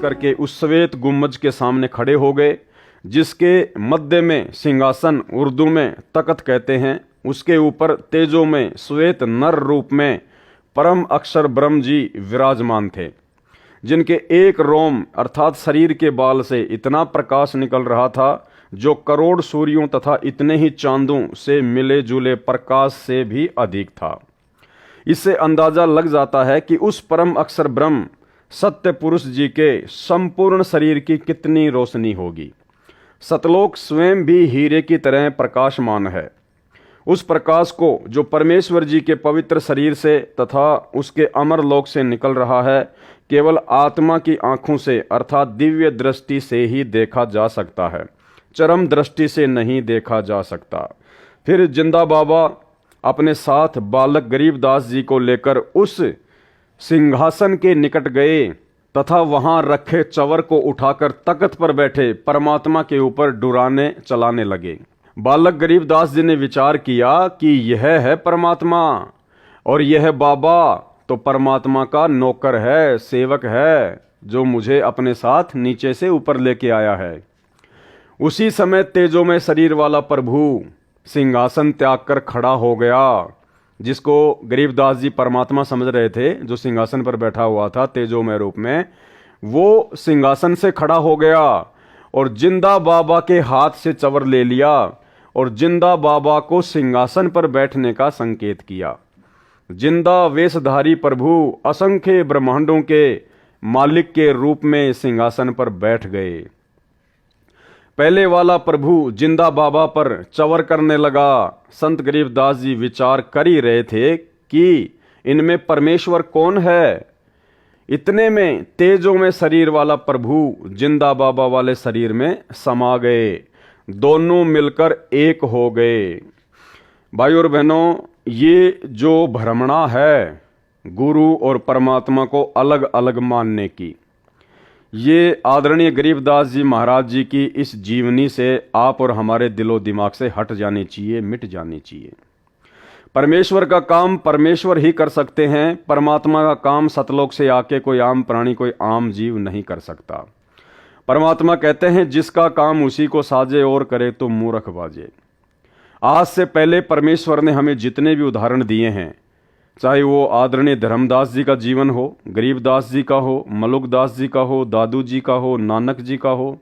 करके उस श्वेत गुम्बज के सामने खड़े हो गए, जिसके मध्य में सिंहासन, उर्दू में तख्त कहते हैं, उसके ऊपर तेजो में श्वेत नर रूप में परम अक्षर ब्रह्म जी विराजमान थे, जिनके एक रोम अर्थात शरीर के बाल से इतना प्रकाश निकल रहा था जो करोड़ सूर्यों तथा इतने ही चांदों से मिले जुले प्रकाश से भी अधिक था। इससे अंदाजा लग जाता है कि उस परम अक्षर ब्रह्म सत्य पुरुष जी के संपूर्ण शरीर की कितनी रोशनी होगी। सतलोक स्वयं भी हीरे की तरह प्रकाशमान है। उस प्रकाश को जो परमेश्वर जी के पवित्र शरीर से तथा उसके अमर लोक से निकल रहा है, केवल आत्मा की आंखों से अर्थात दिव्य दृष्टि से ही देखा जा सकता है, चरम दृष्टि से नहीं देखा जा सकता। फिर जिंदा बाबा अपने साथ बालक गरीबदास जी को लेकर उस सिंहासन के निकट गए तथा वहां रखे चवर को उठाकर तख्त पर बैठे परमात्मा के ऊपर डुराने चलाने लगे। बालक गरीबदास जी ने विचार किया कि यह है परमात्मा और यह बाबा तो परमात्मा का नौकर है, सेवक है, जो मुझे अपने साथ नीचे से ऊपर लेके आया है। उसी समय तेजो में शरीर वाला प्रभु सिंहासन त्याग कर खड़ा हो गया, जिसको गरीबदास जी परमात्मा समझ रहे थे, जो सिंहासन पर बैठा हुआ था तेजोमय रूप में, वो सिंहासन से खड़ा हो गया और जिंदा बाबा के हाथ से चवर ले लिया और जिंदा बाबा को सिंहासन पर बैठने का संकेत किया। जिंदा वेशधारी प्रभु असंख्य ब्रह्मांडों के मालिक के रूप में सिंहासन पर बैठ गए। पहले वाला प्रभु जिंदा बाबा पर चवर करने लगा। संत गरीबदास जी विचार कर ही रहे थे कि इनमें परमेश्वर कौन है। इतने में तेजों में शरीर वाला प्रभु जिंदा बाबा वाले शरीर में समा गए, दोनों मिलकर एक हो गए। भाई और बहनों, ये जो भ्रमणा है गुरु और परमात्मा को अलग अलग मानने की, ये आदरणीय गरीबदास जी महाराज जी की इस जीवनी से आप और हमारे दिलो दिमाग से हट जानी चाहिए, मिट जानी चाहिए। परमेश्वर का काम परमेश्वर ही कर सकते हैं। परमात्मा का काम सतलोक से आके कोई आम प्राणी, कोई आम जीव नहीं कर सकता। परमात्मा कहते हैं जिसका काम उसी को साजे और करे तो मूर्ख बाजे। आज से पहले परमेश्वर ने हमें जितने भी उदाहरण दिए हैं, चाहे वो आदरणीय धर्मदास जी का जीवन हो, गरीबदास जी का हो, मलुकदास जी का हो, दादू जी का हो, नानक जी का हो,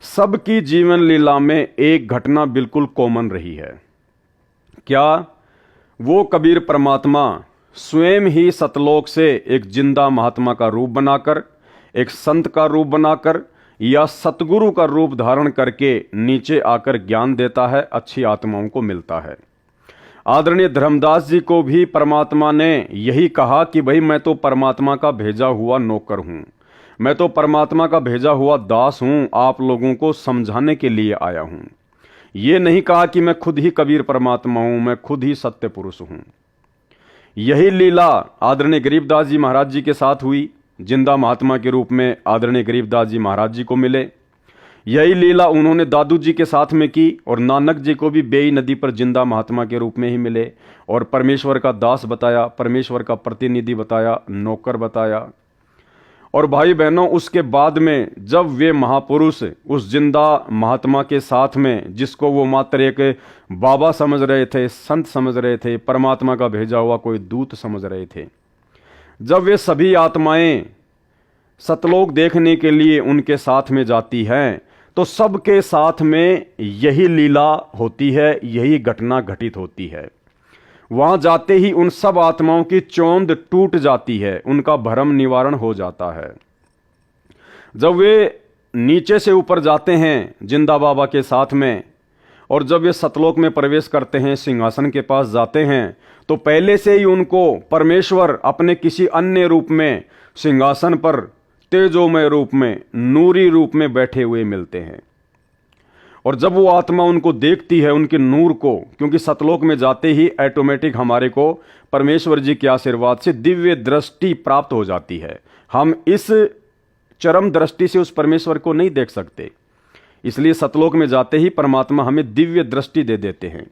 सबकी जीवन लीला में एक घटना बिल्कुल कॉमन रही है। क्या? वो कबीर परमात्मा स्वयं ही सतलोक से एक जिंदा महात्मा का रूप बनाकर, एक संत का रूप बनाकर या सतगुरु का रूप धारण करके नीचे आकर ज्ञान देता है, अच्छी आत्माओं को मिलता है। आदरणीय धर्मदास जी को भी परमात्मा ने यही कहा कि भाई मैं तो परमात्मा का भेजा हुआ नौकर हूं, मैं तो परमात्मा का भेजा हुआ दास हूं, आप लोगों को समझाने के लिए आया हूं। ये नहीं कहा कि मैं खुद ही कबीर परमात्मा हूं, मैं खुद ही सत्य पुरुष हूं। यही लीला आदरणीय गरीबदास जी महाराज जी के साथ हुई। जिंदा महात्मा के रूप में आदरणीय गरीबदास जी महाराज जी को मिले। यही लीला उन्होंने दादू जी के साथ में की और नानक जी को भी बेई नदी पर जिंदा महात्मा के रूप में ही मिले और परमेश्वर का दास बताया, परमेश्वर का प्रतिनिधि बताया, नौकर बताया। और भाई बहनों, उसके बाद में जब वे महापुरुष उस जिंदा महात्मा के साथ में, जिसको वो मात्र एक बाबा समझ रहे थे, संत समझ रहे थे, परमात्मा का भेजा हुआ कोई दूत समझ रहे थे, जब वे सभी आत्माएं सतलोक देखने के लिए उनके साथ में जाती हैं, तो सबके साथ में यही लीला होती है, यही घटना घटित होती है। वहां जाते ही उन सब आत्माओं की चौंध टूट जाती है, उनका भ्रम निवारण हो जाता है। जब वे नीचे से ऊपर जाते हैं जिंदा बाबा के साथ में, और जब वे सतलोक में प्रवेश करते हैं, सिंहासन के पास जाते हैं, तो पहले से ही उनको परमेश्वर अपने किसी अन्य रूप में सिंहासन पर तेजोमय रूप में, नूरी रूप में बैठे हुए मिलते हैं। और जब वो आत्मा उनको देखती है, उनके नूर को, क्योंकि सतलोक में जाते ही ऑटोमेटिक हमारे को परमेश्वर जी के आशीर्वाद से दिव्य दृष्टि प्राप्त हो जाती है। हम इस चरम दृष्टि से उस परमेश्वर को नहीं देख सकते, इसलिए सतलोक में जाते ही परमात्मा हमें दिव्य दृष्टि दे देते हैं।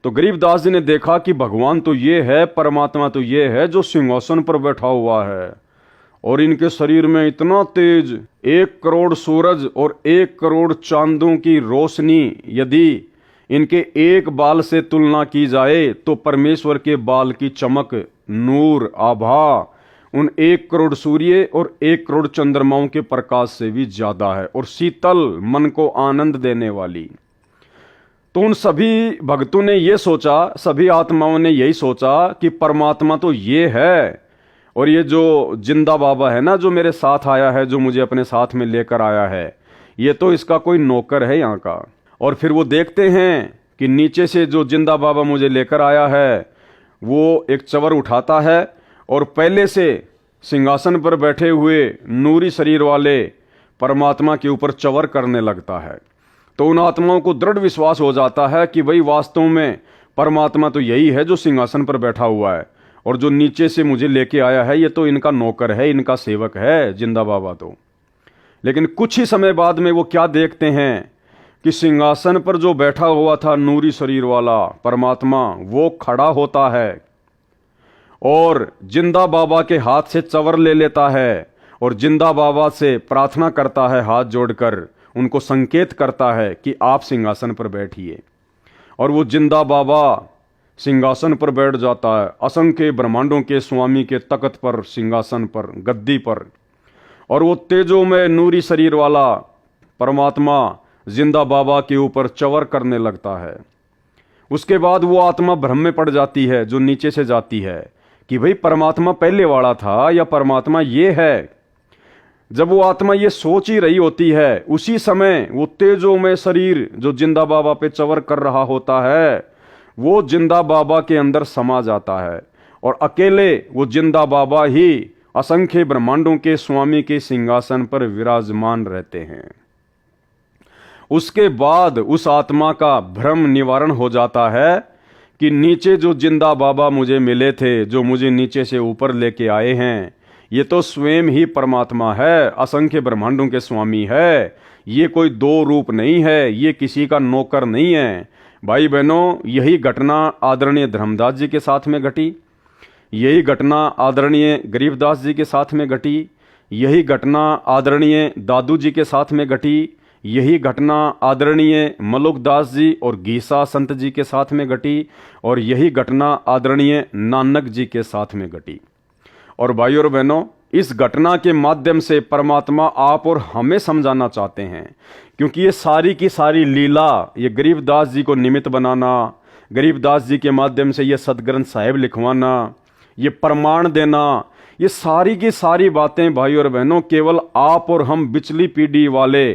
तो गरीबदास जी ने देखा कि भगवान तो ये है, परमात्मा तो ये है जो सिंहासन पर बैठा हुआ है, और इनके शरीर में इतना तेज, 1 करोड़ सूरज और 1 करोड़ चांदों की रोशनी यदि इनके एक बाल से तुलना की जाए तो परमेश्वर के बाल की चमक, नूर, आभा उन 1 करोड़ सूर्य और 1 करोड़ चंद्रमाओं के प्रकाश से भी ज्यादा है और शीतल, मन को आनंद देने वाली। तो उन सभी भक्तों ने ये सोचा, सभी आत्माओं ने यही सोचा कि परमात्मा तो ये है, और ये जो जिंदा बाबा है ना, जो मेरे साथ आया है, जो मुझे अपने साथ में लेकर आया है, ये तो इसका कोई नौकर है यहाँ का। और फिर वो देखते हैं कि नीचे से जो जिंदा बाबा मुझे लेकर आया है वो एक चवर उठाता है और पहले से सिंहासन पर बैठे हुए नूरी शरीर वाले परमात्मा के ऊपर चवर करने लगता है। तो उन आत्माओं को दृढ़ विश्वास हो जाता है कि भाई वास्तव में परमात्मा तो यही है जो सिंहासन पर बैठा हुआ है, और जो नीचे से मुझे लेके आया है ये तो इनका नौकर है, इनका सेवक है जिंदा बाबा तो। लेकिन कुछ ही समय बाद में वो क्या देखते हैं कि सिंहासन पर जो बैठा हुआ था नूरी शरीर वाला परमात्मा, वो खड़ा होता है और जिंदा बाबा के हाथ से चवर ले लेता है और जिंदा बाबा से प्रार्थना करता है, हाथ जोड़कर उनको संकेत करता है कि आप सिंहासन पर बैठिए। और वो जिंदा बाबा सिंहासन पर बैठ जाता है, असंख्य ब्रह्मांडों के स्वामी के तख्त पर, सिंहासन पर, गद्दी पर। और वो तेजोमय नूरी शरीर वाला परमात्मा जिंदा बाबा के ऊपर चवर करने लगता है। उसके बाद वो आत्मा भ्रम में पड़ जाती है जो नीचे से जाती है कि भाई परमात्मा पहले वाला था या परमात्मा ये है। जब वो आत्मा ये सोच ही रही होती है, उसी समय वो तेजोमय शरीर जो जिंदा बाबा पे चवर कर रहा होता है वो जिंदा बाबा के अंदर समा जाता है और अकेले वो जिंदा बाबा ही असंख्य ब्रह्मांडों के स्वामी के सिंहासन पर विराजमान रहते हैं। उसके बाद उस आत्मा का भ्रम निवारण हो जाता है कि नीचे जो जिंदा बाबा मुझे मिले थे, जो मुझे नीचे से ऊपर लेके आए हैं, ये तो स्वयं ही परमात्मा है, असंख्य ब्रह्मांडों के स्वामी है। ये कोई दो रूप नहीं है, ये किसी का नौकर नहीं है। भाई बहनों, यही घटना आदरणीय धर्मदास जी के साथ में घटी, यही घटना आदरणीय गरीबदास जी के साथ में घटी, यही घटना आदरणीय दादू जी के साथ में घटी, यही घटना आदरणीय मलुकदास जी और गीसा संत जी के साथ में घटी, और यही घटना आदरणीय नानक जी के साथ में घटी। और भाइयों और बहनों, इस घटना के माध्यम से परमात्मा आप और हमें समझाना चाहते हैं, क्योंकि ये सारी की सारी लीला, ये गरीबदास जी को निमित्त बनाना, गरीबदास जी के माध्यम से ये सदग्रंथ साहिब लिखवाना, ये प्रमाण देना, ये सारी की सारी बातें भाइयों और बहनों केवल आप और हम बिचली पीढ़ी वाले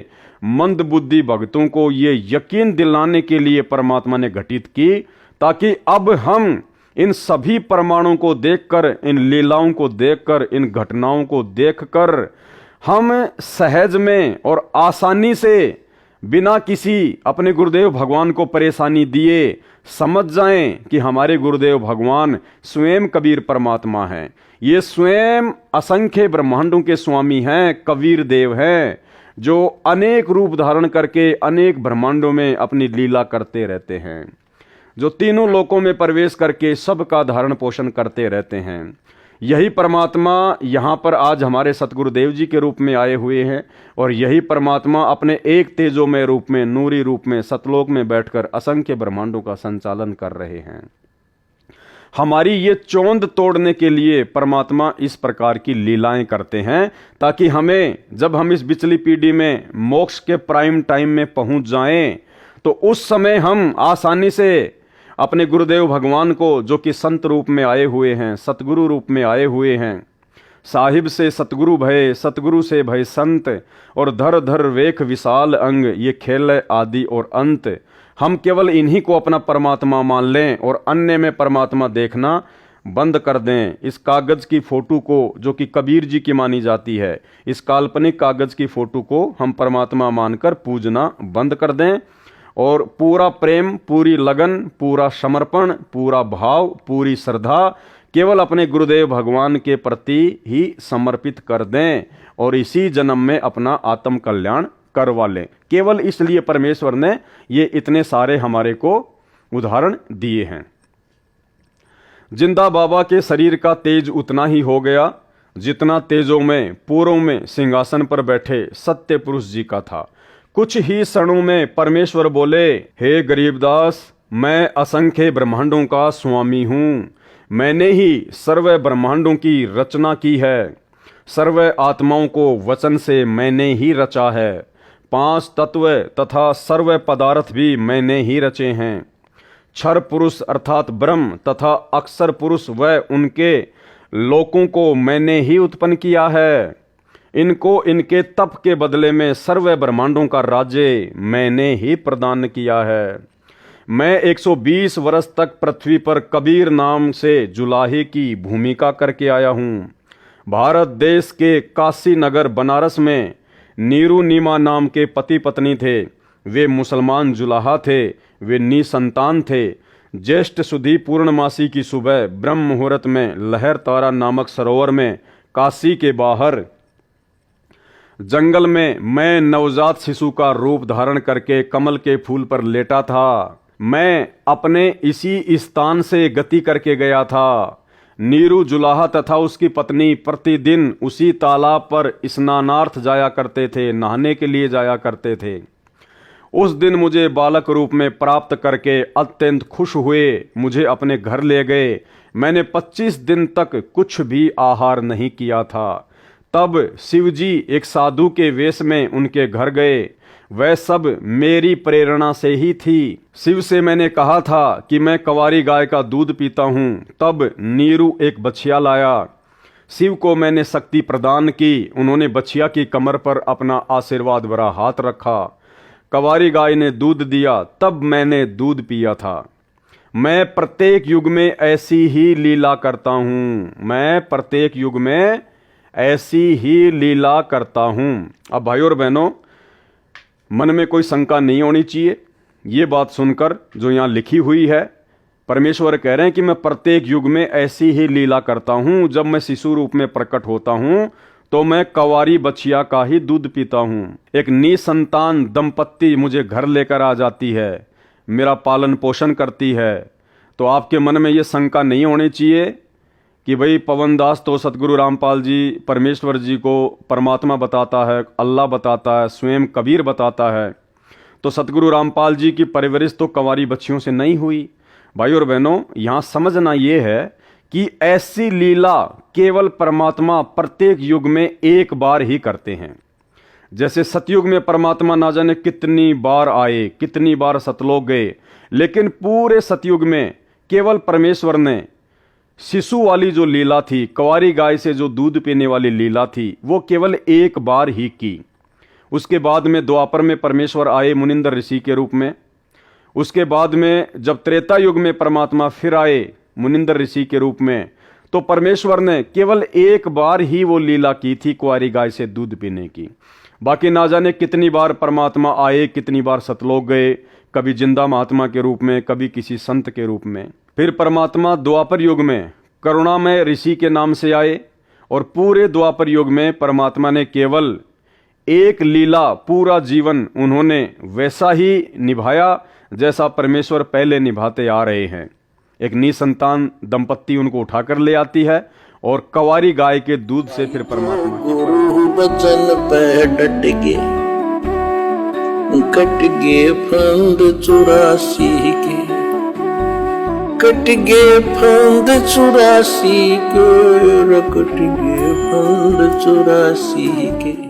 मंद बुद्धि भक्तों को ये यकीन दिलाने के लिए परमात्मा ने घटित की, ताकि अब हम इन सभी प्रमाणों को देखकर, इन लीलाओं को देखकर, इन घटनाओं को देखकर हम सहज में और आसानी से बिना किसी अपने गुरुदेव भगवान को परेशानी दिए समझ जाएं कि हमारे गुरुदेव भगवान स्वयं कबीर परमात्मा हैं। ये स्वयं असंख्य ब्रह्मांडों के स्वामी हैं, कबीर देव हैं, जो अनेक रूप धारण करके अनेक ब्रह्मांडों में अपनी लीला करते रहते हैं, जो तीनों लोकों में प्रवेश करके सबका धारण पोषण करते रहते हैं। यही परमात्मा यहाँ पर आज हमारे सतगुरुदेव जी के रूप में आए हुए हैं, और यही परमात्मा अपने एक तेजोमय रूप में, नूरी रूप में, सतलोक में बैठकर असंख्य ब्रह्मांडों का संचालन कर रहे हैं। हमारी ये चौंध तोड़ने के लिए परमात्मा इस प्रकार की लीलाएं करते हैं, ताकि हमें, जब हम इस बिचली पीढ़ी में मोक्ष के प्राइम टाइम में पहुंच जाएं, तो उस समय हम आसानी से अपने गुरुदेव भगवान को, जो कि संत रूप में आए हुए हैं, सतगुरु रूप में आए हुए हैं, साहिब से सतगुरु भय, सतगुरु से भय संत, और धर धर वेख विशाल अंग, ये खेल आदि और अंत, हम केवल इन्हीं को अपना परमात्मा मान लें और अन्य में परमात्मा देखना बंद कर दें। इस कागज की फोटो को, जो कि कबीर जी की मानी जाती है, इस काल्पनिक कागज की फोटो को हम परमात्मा मानकर पूजना बंद कर दें, और पूरा प्रेम, पूरी लगन, पूरा समर्पण, पूरा भाव, पूरी श्रद्धा केवल अपने गुरुदेव भगवान के प्रति ही समर्पित कर दें, और इसी जन्म में अपना आत्म कल्याण करवा लें। केवल इसलिए परमेश्वर ने ये इतने सारे हमारे को उदाहरण दिए हैं। जिंदा बाबा के शरीर का तेज उतना ही हो गया जितना तेजों में पूर्व में सिंहासन पर बैठे सत्य पुरुष जी का था। कुछ ही क्षणों में परमेश्वर बोले, हे गरीबदास, मैं असंख्य ब्रह्मांडों का स्वामी हूँ। मैंने ही सर्व ब्रह्मांडों की रचना की है। सर्व आत्माओं को वचन से मैंने ही रचा है। 5 तत्व तथा सर्व पदार्थ भी मैंने ही रचे हैं। क्षर पुरुष अर्थात ब्रह्म तथा अक्षर पुरुष व उनके लोकों को मैंने ही उत्पन्न किया है। इनको इनके तप के बदले में सर्व ब्रह्मांडों का राज्य मैंने ही प्रदान किया है। मैं 120 वर्ष तक पृथ्वी पर कबीर नाम से जुलाहे की भूमिका करके आया हूँ। भारत देश के काशी नगर बनारस में नीरू नीमा नाम के पति पत्नी थे। वे मुसलमान जुलाहा थे। वे निसंतान थे। ज्येष्ठ सुधी पूर्णमासी की सुबह ब्रह्म मुहूर्त में लहर तारा नामक सरोवर में काशी के बाहर जंगल में मैं नवजात शिशु का रूप धारण करके कमल के फूल पर लेटा था। मैं अपने इसी स्थान से गति करके गया था। नीरू जुलाहा तथा उसकी पत्नी प्रतिदिन उसी तालाब पर स्नानार्थ जाया करते थे, नहाने के लिए जाया करते थे। उस दिन मुझे बालक रूप में प्राप्त करके अत्यंत खुश हुए मुझे अपने घर ले गए। मैंने 25 दिन तक कुछ भी आहार नहीं किया था। तब शिवजी एक साधु के वेश में उनके घर गए। वह सब मेरी प्रेरणा से ही थी। शिव से मैंने कहा था कि मैं कंवारी गाय का दूध पीता हूँ। तब नीरू एक बछिया लाया। शिव को मैंने शक्ति प्रदान की। उन्होंने बछिया की कमर पर अपना आशीर्वाद भरा हाथ रखा। कंवारी गाय ने दूध दिया। तब मैंने दूध पिया था। मैं प्रत्येक युग में ऐसी ही लीला करता हूँ। मैं प्रत्येक युग में ऐसी ही लीला करता हूँ। अब भाइयों और बहनों, मन में कोई शंका नहीं होनी चाहिए। ये बात सुनकर जो यहाँ लिखी हुई है, परमेश्वर कह रहे हैं कि मैं प्रत्येक युग में ऐसी ही लीला करता हूँ। जब मैं शिशु रूप में प्रकट होता हूँ तो मैं कंवारी बछिया का ही दूध पीता हूँ। एक निसंतान दंपत्ति मुझे घर लेकर आ जाती है, मेरा पालन पोषण करती है। तो आपके मन में ये शंका नहीं होनी चाहिए कि भाई पवनदास तो सतगुरु रामपाल जी परमेश्वर जी को परमात्मा बताता है, अल्लाह बताता है, स्वयं कबीर बताता है। तो सतगुरु रामपाल जी की परवरिश तो कंवारी बच्चियों से नहीं हुई। भाई और बहनों, यहाँ समझना ये है कि ऐसी लीला केवल परमात्मा प्रत्येक युग में एक बार ही करते हैं। जैसे सतयुग में परमात्मा ना जाने कितनी बार आए, कितनी बार सतलोक गए, लेकिन पूरे सतयुग में केवल परमेश्वर ने शिशु वाली जो लीला थी, कंवारी गाय से जो दूध पीने वाली लीला थी, वो केवल एक बार ही की। उसके बाद में द्वापर में परमेश्वर आए मुनिंदर ऋषि के रूप में। उसके बाद में जब त्रेता युग में परमात्मा फिर आए मुनिंदर ऋषि के रूप में, तो परमेश्वर ने केवल एक बार ही वो लीला की थी कुंवारी गाय से दूध पीने की। बाकी ना जाने कितनी बार परमात्मा आए, कितनी बार सतलोक गए, कभी जिंदा महात्मा के रूप में, कभी किसी संत के रूप में। फिर परमात्मा द्वापर युग में करुणामय ऋषि के नाम से आए और पूरे द्वापर युग में परमात्मा ने केवल एक लीला, पूरा जीवन उन्होंने वैसा ही निभाया जैसा परमेश्वर पहले निभाते आ रहे हैं। एक निसंतान दंपत्ति उनको उठाकर ले आती है और कंवारी गाय के दूध से फिर परमात्मा गुरु बचन पे डट गे, कट गे फंद 84 के, कट गे फंद 84 के, कट गे फंद 84 के।